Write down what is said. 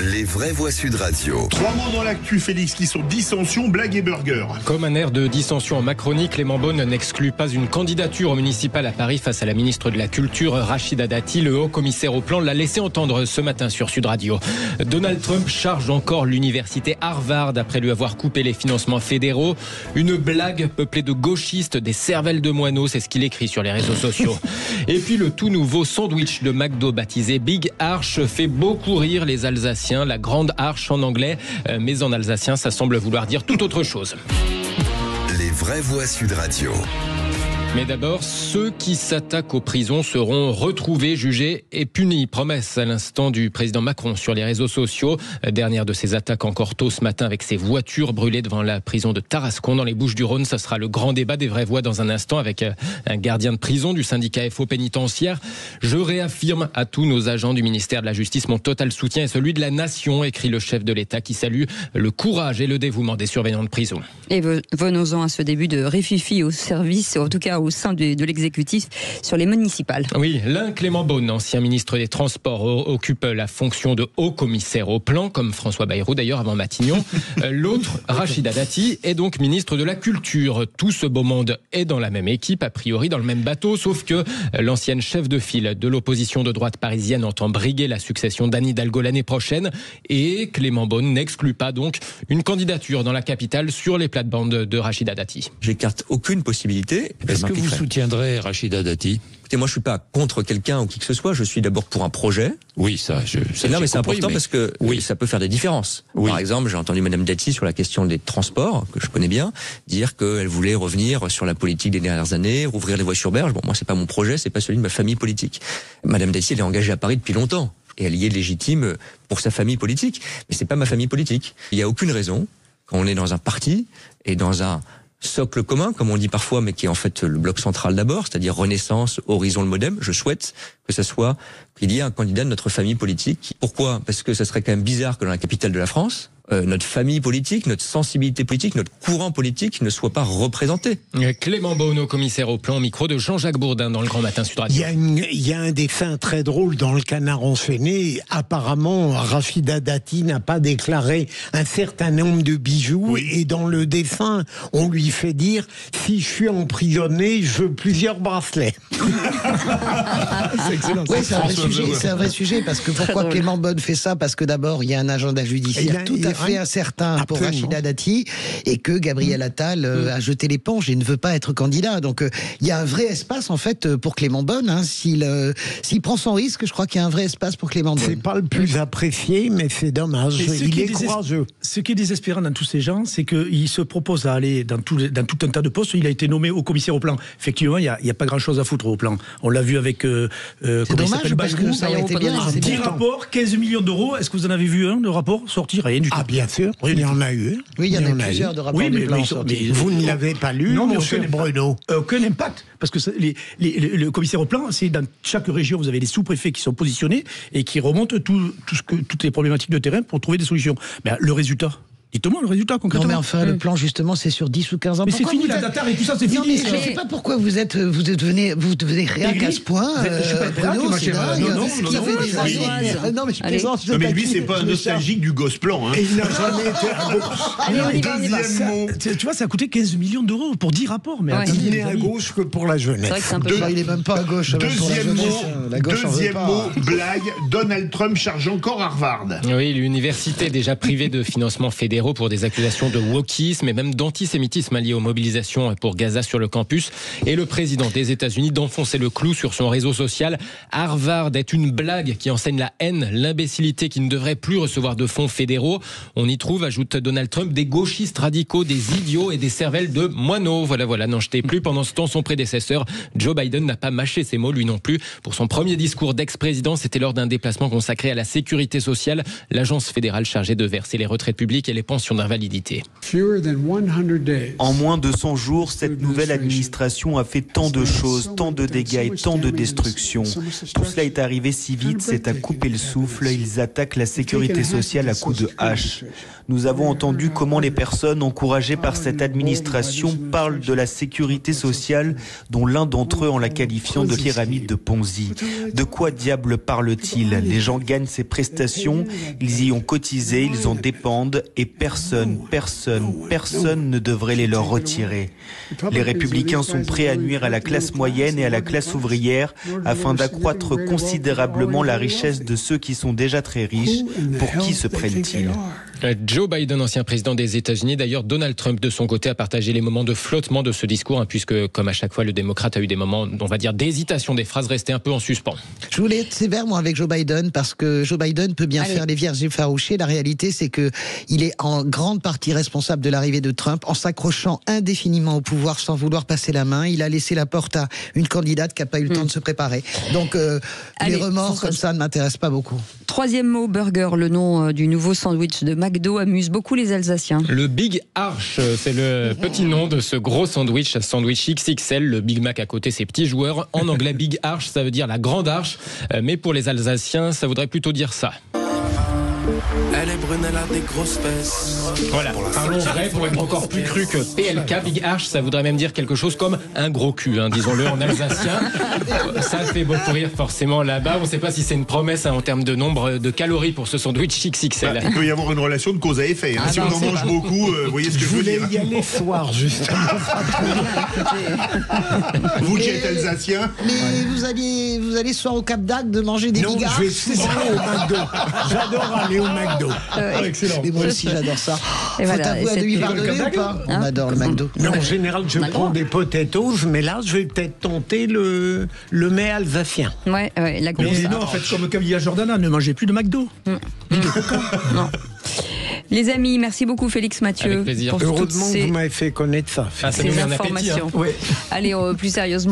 Les vraies voix Sud Radio. 3 mots dans l'actu, Félix, qui sont dissension, blague et burger. Comme un air de dissension en Macronie, Clément Beaune n'exclut pas une candidature au municipal à Paris face à la ministre de la Culture, Rachida Dati. Le haut commissaire au plan l'a laissé entendre ce matin sur Sud Radio. Donald Trump charge encore l'université Harvard après lui avoir coupé les financements fédéraux. Une blague peuplée de gauchistes, des cervelles de moineaux, c'est ce qu'il écrit sur les réseaux sociaux. Et puis le tout nouveau sandwich de McDo baptisé Big Arch fait beaucoup rire les Alsaciens. La grande arche en anglais, mais en alsacien, ça semble vouloir dire tout autre chose. Les vraies voix Sud Radio. Mais d'abord, ceux qui s'attaquent aux prisons seront retrouvés, jugés et punis. Promesse à l'instant du président Macron sur les réseaux sociaux. Dernière de ces attaques encore tôt ce matin avec ses voitures brûlées devant la prison de Tarascon dans les Bouches-du-Rhône. Ça sera le grand débat des vraies voix dans un instant avec un gardien de prison du syndicat FO pénitentiaire. Je réaffirme à tous nos agents du ministère de la Justice mon total soutien et celui de la nation, écrit le chef de l'État qui salue le courage et le dévouement des surveillants de prison. Et venons-en à ce début de réfifi au service, en tout cas au sein de l'exécutif sur les municipales. Oui, l'un, Clément Beaune, ancien ministre des Transports, occupe la fonction de haut commissaire au plan, comme François Bayrou d'ailleurs avant Matignon. L'autre, Rachida Dati, est donc ministre de la Culture. Tout ce beau monde est dans la même équipe, a priori dans le même bateau, sauf que l'ancienne chef de file de l'opposition de droite parisienne entend briguer la succession d'Anne Hidalgo l'année prochaine. Et Clément Beaune n'exclut pas donc une candidature dans la capitale sur les plates-bandes de Rachida Dati. J'écarte aucune possibilité. Est-ce que vous soutiendrez Rachida Dati ? Écoutez, moi je suis pas contre quelqu'un ou qui que ce soit, je suis d'abord pour un projet. Oui, ça mais c'est important parce que oui, ça peut faire des différences. Oui. Par exemple, j'ai entendu Madame Dati sur la question des transports, que je connais bien, dire qu'elle voulait revenir sur la politique des dernières années, rouvrir les voies sur berge. Bon, moi c'est pas mon projet, c'est pas celui de ma famille politique. Madame Dati, elle est engagée à Paris depuis longtemps et elle y est légitime pour sa famille politique, mais c'est pas ma famille politique. Il y a aucune raison quand on est dans un parti et dans un socle commun, comme on dit parfois, mais qui est en fait le bloc central d'abord, c'est-à-dire Renaissance, Horizon, le Modem. Je souhaite que ça soit, qu'il y ait un candidat de notre famille politique. Pourquoi ? Parce que ça serait quand même bizarre que dans la capitale de la France, notre famille politique, notre sensibilité politique, notre courant politique ne soit pas représenté. Clément Beaune, au commissaire au plan, au micro de Jean-Jacques Bourdin dans le Grand Matin Sud Radio. Il y a un dessin très drôle dans le Canard enchaîné. Apparemment, Rachida Dati n'a pas déclaré un certain nombre de bijoux. Oui. Et dans le dessin, on lui fait dire « Si je suis emprisonné, je veux plusieurs bracelets. » C'est excellent. Oui, c'est un vrai sujet. Parce que pourquoi Clément Beaune fait ça ? Parce que d'abord, il y a un agenda judiciaire tout à fait incertain pour Rachida Dati et que Gabriel Attal a jeté l'éponge et ne veut pas être candidat. Donc il y a un vrai espace en fait pour Clément Beaune. Hein, s'il prend son risque, je crois qu'il y a un vrai espace pour Clément Beaune. C'est pas le plus apprécié, mais c'est dommage. Il est courageux. Ce qui est désespérant dans tous ces gens, c'est qu'il se propose à aller dans tout un tas de postes. Il a été nommé au commissaire au plan. Effectivement, il n'y a pas grand-chose à foutre au plan. On l'a vu avec c'est dommage parce que ça aurait été bien. 10 rapports, 15 millions d'euros. Est-ce que vous en avez vu un de rapport sorti ? Rien du tout. Ah bien sûr, il y en a eu. Oui, il y en a plusieurs de rapports du plan sortis. Vous ne l'avez pas lu, non, mon cher Bruno. Aucun impact, parce que le commissaire au plan, c'est dans chaque région, vous avez des sous-préfets qui sont positionnés et qui remontent toutes les problématiques de terrain pour trouver des solutions. Mais le résultat, dites-moi le résultat concrètement. Non mais enfin, le plan justement, c'est sur 10 ou 15 ans. Mais c'est fini, la data et tout ça, c'est fini. Non mais je ne sais pas pourquoi vous devenez réac à ce point. Bruno, c'est dingue. Non mais je plaisante. Mais lui, c'est pas un nostalgique du Gosplan. Et il n'a jamais été à gauche. Deuxième mot. Tu vois, ça a coûté 15 millions d'euros pour 10 rapports. Mais il n'est à gauche que pour la jeunesse. C'est vrai que c'est un peu il n'est même pas à gauche. Deuxième mot, blague. Donald Trump charge encore Harvard. Oui, l'université déjà privée de financement fédéral pour des accusations de wokisme et même d'antisémitisme liées aux mobilisations pour Gaza sur le campus. Et le président des États-Unis d'enfoncer le clou sur son réseau social. Harvard est une blague qui enseigne la haine, l'imbécilité, qui ne devrait plus recevoir de fonds fédéraux. On y trouve, ajoute Donald Trump, des gauchistes radicaux, des idiots et des cervelles de moineaux. Voilà, n'en jetez plus. Pendant ce temps, son prédécesseur, Joe Biden, n'a pas mâché ses mots, lui non plus. Pour son premier discours d'ex-président, c'était lors d'un déplacement consacré à la sécurité sociale, l'agence fédérale chargée de verser les retraites publiques et les pension d'invalidité. En moins de 100 jours, cette nouvelle administration a fait tant de choses, tant de dégâts et tant de destruction. Tout cela est arrivé si vite, c'est à couper le souffle. Ils attaquent la sécurité sociale à coups de hache. Nous avons entendu comment les personnes encouragées par cette administration parlent de la sécurité sociale, dont l'un d'entre eux en la qualifiant de pyramide de Ponzi. De quoi diable parle-t-il? Les gens gagnent ces prestations, ils y ont cotisé, ils en dépendent et personne ne devrait les leur retirer. Les Républicains sont prêts à nuire à la classe moyenne et à la classe ouvrière afin d'accroître considérablement la richesse de ceux qui sont déjà très riches. Pour qui se prennent-ils? Joe Biden, ancien président des États-Unis. D'ailleurs, Donald Trump, de son côté, a partagé les moments de flottement de ce discours, puisque, comme à chaque fois, le démocrate a eu des moments, on va dire, d'hésitation, des phrases restées un peu en suspens. Je voulais être sévère, moi, avec Joe Biden, parce que Joe Biden peut bien faire les vierges effarouchées. La réalité, c'est que il est en grande partie responsable de l'arrivée de Trump, en s'accrochant indéfiniment au pouvoir sans vouloir passer la main. Il a laissé la porte à une candidate qui n'a pas eu le temps de se préparer. Donc, les remords comme ça ne m'intéressent pas beaucoup. Troisième mot, burger, le nom du nouveau sandwich de McDo amuse beaucoup les Alsaciens. Le Big Arch, c'est le petit nom de ce gros sandwich XXL. Le Big Mac à côté, c'est petits joueurs. En anglais, Big Arch, ça veut dire la grande arche. Mais pour les Alsaciens, ça voudrait plutôt dire ça. Elle est brune, elle a des grosses fesses. Voilà, parlons vrai pour être encore plus cru que PLK, Big Arch, ça voudrait même dire quelque chose comme un gros cul, disons-le en alsacien. Ça fait beaucoup rire forcément là-bas. On ne sait pas si c'est une promesse en termes de nombre de calories pour ce sandwich XXL. Il peut y avoir une relation de cause à effet. Si on en mange beaucoup, vous voyez ce que je veux dire. Je voulais y aller ce soir, justement. Vous qui êtes alsacien. Mais vous allez ce soir au Cap d'Agde de manger des Big Arch. Je vais souvent aller au McDo. J'adore aller au McDo. Excellent. Mais moi aussi, j'adore ça. Et faut voilà, avouer à lui pardonner ou pas? On adore le McDo. Mais en général, je prends des potatoes, mais là, je vais peut-être tenter le mets alsacien. Ouais, la grosse. Mais non, en fait, comme Camilla Jordana, ne mangez plus de McDo. Non. Les amis, merci beaucoup Félix Mathieu. Avec plaisir. Heureusement que vous m'avez fait connaître ça. Ça nous met un appétit. Allez, plus sérieusement.